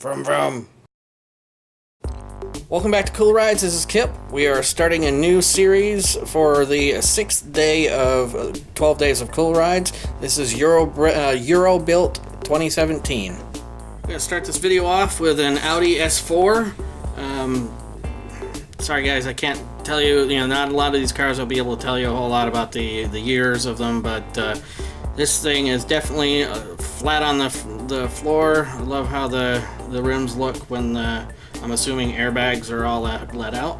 Vroom vroom. Welcome back to Cool Rides. This is Kip. We are starting a new series for the 6th day of 12 days of Cool Rides. This is Eurobuilt 2017. I'm going to start this video off with an Audi S4. Sorry guys, I can't tell you, not a lot of these cars I'll be able to tell you a whole lot about the years of them, but this thing is definitely flat on the floor. I love how the rims look when I'm assuming airbags are all let out.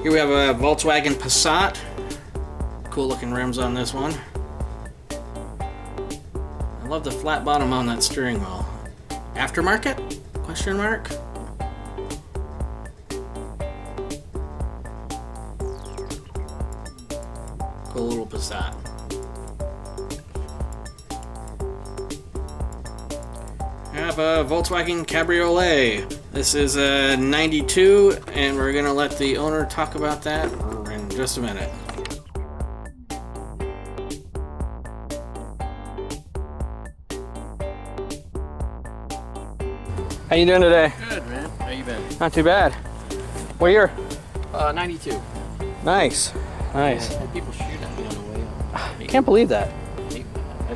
Here we have a Volkswagen Passat. Cool looking rims on this one. I love the flat bottom on that steering wheel. Aftermarket? Question mark? Cool little Passat. I have a Volkswagen Cabriolet. This is a 92, and we're gonna let the owner talk about that in just a minute. How you doing today? Good, man. How you been? Not too bad. What year? 92. Nice. Nice. And people shoot at me on the way up. I can't believe that. I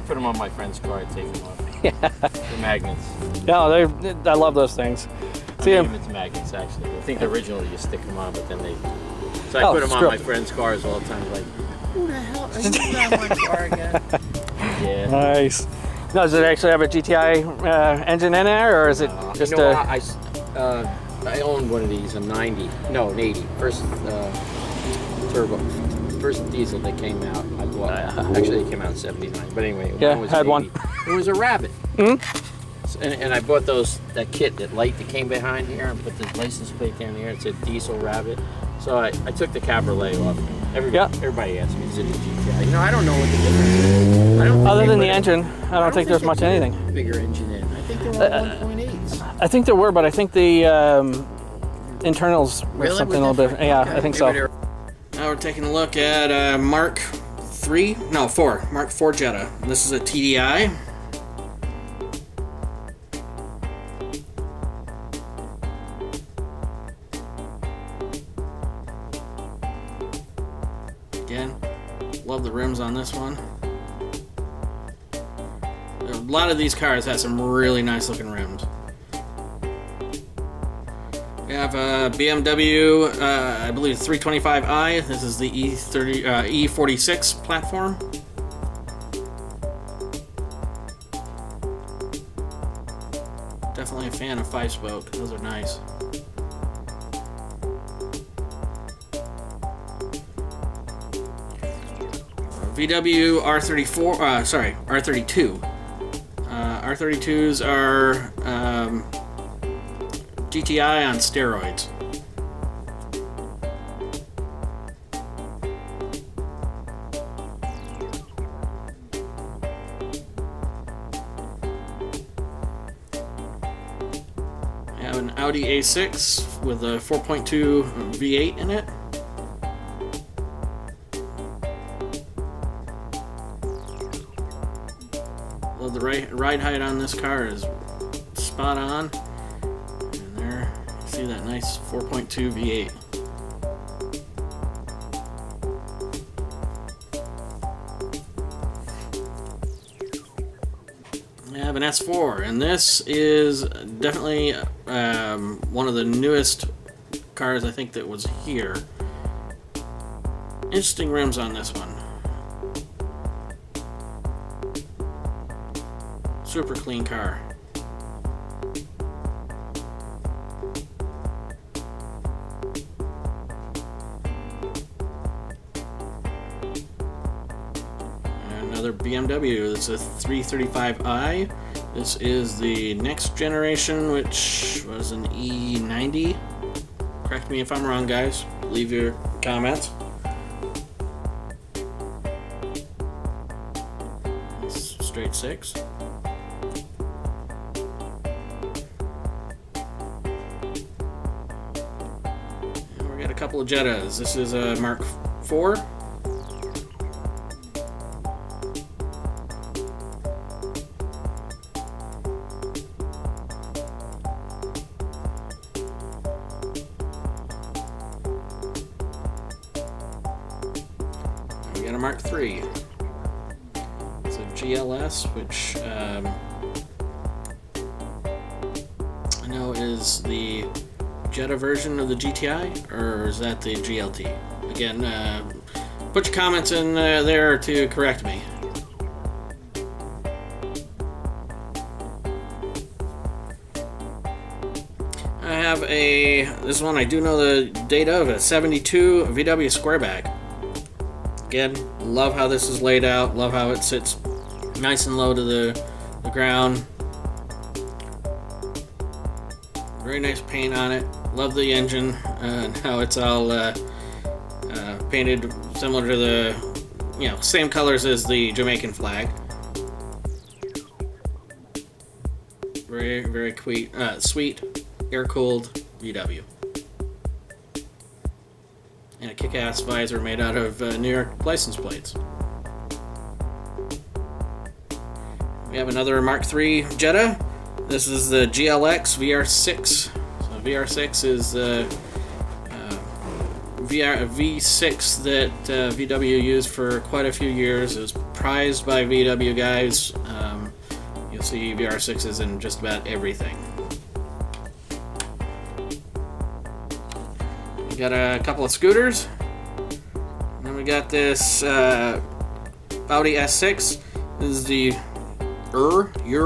put them on my friend's car. I take them off. Yeah. They're magnets. No, I love those things. See I them? it's magnets, actually. I think originally you stick them on, but then they... So I Oh, put them on screw my it. friend's cars all the time. Like, who the hell are you on my car again? Yeah. Nice. No, does it actually have a GTI engine in there, or is it just you know a... what? I owned one of these, a 90. No, an 80. First turbo. First diesel that came out. I bought. Actually, it came out in 79. But anyway, Yeah, mine was had 80. one. It was a Rabbit. Mm-hmm. And I bought that kit, that light that came behind here, and put the license plate down here. It said Diesel Rabbit. So I took the Cabriolet off. Everybody asks me, is it a GTI? I don't know what the difference is. I don't Other than the engine, I don't think there's much anything. Bigger engine in. I think they're all 1.8s. I think there were, but I think the internals were Really? something a little bit... Yeah, Okay. I think so. Now we're taking a look at Mark 4 Jetta. This is a TDI. Again, love the rims on this one. A lot of these cars have some really nice looking rims. We have a BMW, I believe 325i. This is the E46 platform. Definitely a fan of 5-spoke. Those are nice. VW R32. R32s are GTI on steroids. I have an Audi A6 with a 4.2 V8 in it. Well, the ride height on this car is spot on. And there, you see that nice 4.2 V8. I have an S4, and this is definitely one of the newest cars I think that was here. Interesting rims on this one. Super clean car. And another BMW. It's a 335i. This is the next generation, which was an E90. Correct me if I'm wrong, guys. Leave your comments. Straight 6. got a couple of Jettas. This is a Mark IV. got a Mark III. It's a GLS, which I know is the Jetta version of the GTI, or is that the GLT? Again, put your comments in there to correct me. I have this one I do know the date of, a 72 VW Squareback. Again, love how this is laid out, love how it sits nice and low to the ground. Very nice paint on it. Love the engine and how it's all painted similar to the, same colors as the Jamaican flag. Very, very sweet, air-cooled VW. And a kick-ass visor made out of New York license plates. We have another Mark III Jetta. This is the GLX VR6. So VR6 is the V6 that VW used for quite a few years. It was prized by VW guys. You'll see VR6s in just about everything. We got a couple of scooters. And then we got this Audi S6. This is the the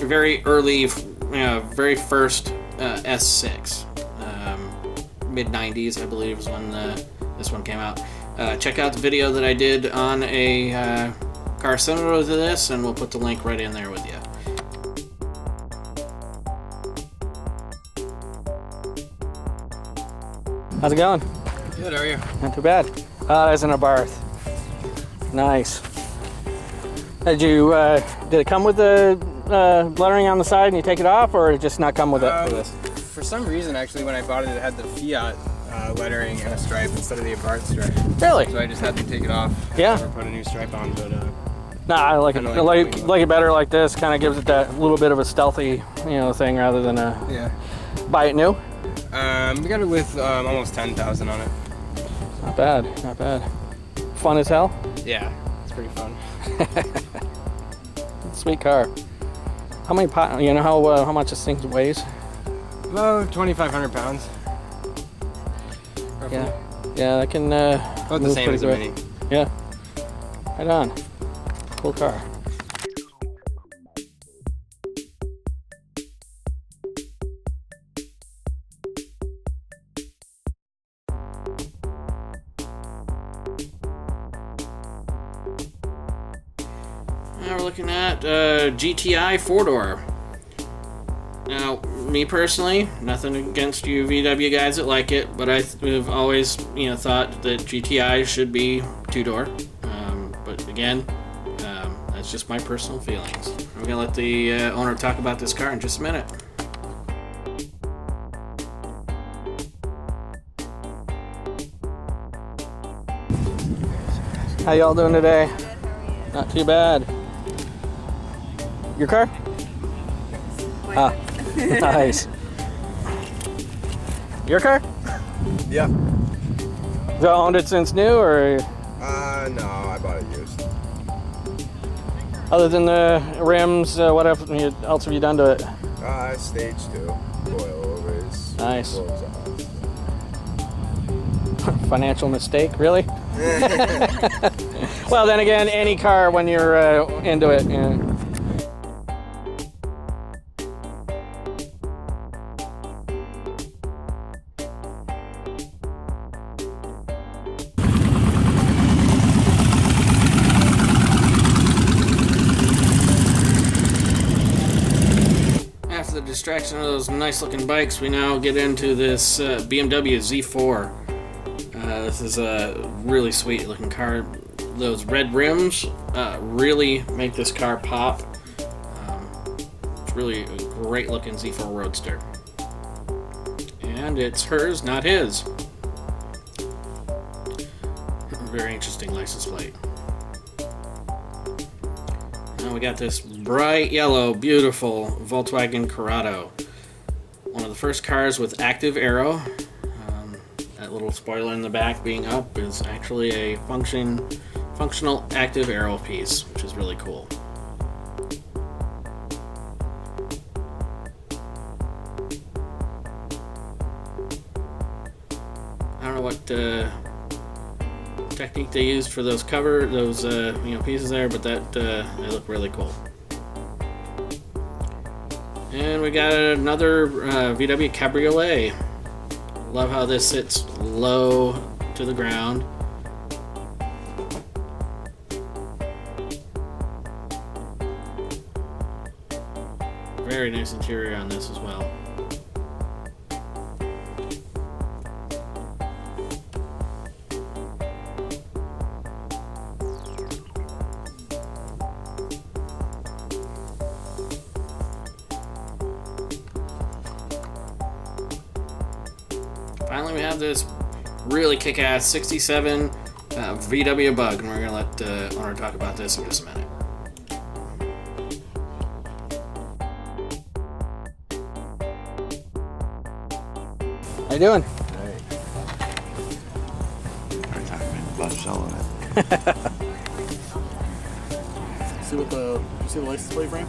very early, very first S6. Mid-90s, I believe, is when this one came out. Check out the video that I did on a car similar to this, and we'll put the link right in there with you. How's it going? Good, how are you? Not too bad. There's an Abarth. Nice. Did it come with the lettering on the side and you take it off, or did it just not come with it for this? For some reason, actually, when I bought it, it had the Fiat lettering and a stripe instead of the Abarth stripe. Really? So I just had to take it off. Yeah. Or put a new stripe on, but nah, I like it. kinda Like it better like this. Kind of gives it that little bit of a stealthy, thing rather than a yeah. buy it new. We got it with almost 10,000 on it. Not bad. Not bad. Fun as hell. Yeah, it's pretty fun. Sweet car. How many how much this thing weighs? About 2,500 pounds. Roughly. Yeah, that can About the move same pretty as a good. Mini. Yeah. Right on. Cool car. Now we're looking at GTI 4-door. Now, me personally, nothing against you VW guys that like it, but I've always, thought that GTI should be 2-door. But again, that's just my personal feelings. I'm gonna let the owner talk about this car in just a minute. How y'all doing today? Not too bad. Your car? Ah, nice. Your car? Yeah. Have you owned it since new, or No, I bought it used. other than the rims, what else have you done to it? Stage 2. Coilovers. Nice. Blows off. Financial mistake, really? Well, then again, any car when you're into it. After the distraction of those nice looking bikes, we now get into this BMW Z4. This is a really sweet looking car. Those red rims really make this car pop. It's really a great looking Z4 Roadster. And it's hers, not his. Very interesting license plate. Now we got this bright yellow, beautiful Volkswagen Corrado. One of the first cars with active aero. That little spoiler in the back being up is actually a functional active aero piece, which is really cool. I don't know what technique they used for those pieces there, but that they look really cool. And we got another VW Cabriolet. Love how this sits low to the ground. Very nice interior on this as well. Finally, we have this really kick-ass 67 VW Bug, and we're going to let the owner talk about this in just a minute. How you doing? About selling it. See the license plate frame?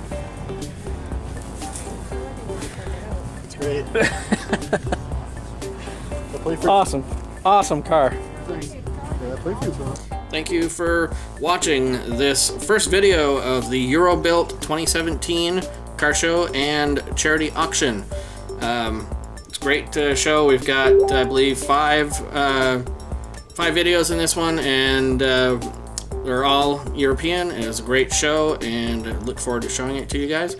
It's great. The plate frame. Awesome car. Thanks. Yeah, that plate frame's wrong. Thank you for watching this first video of the Eurobuilt 2017 car show and charity auction. It's a great show. We've got, I believe, five videos in this one, and they're all European. It was a great show, and I look forward to showing it to you guys.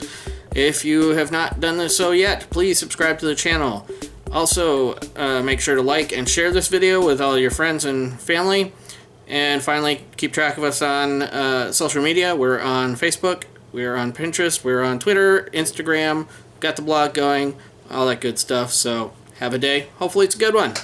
If you have not done this so yet, please subscribe to the channel. Also, make sure to like and share this video with all your friends and family. And finally, keep track of us on social media. We're on Facebook, we're on Pinterest, we're on Twitter, Instagram, got the blog going, all that good stuff. So have a day. Hopefully it's a good one.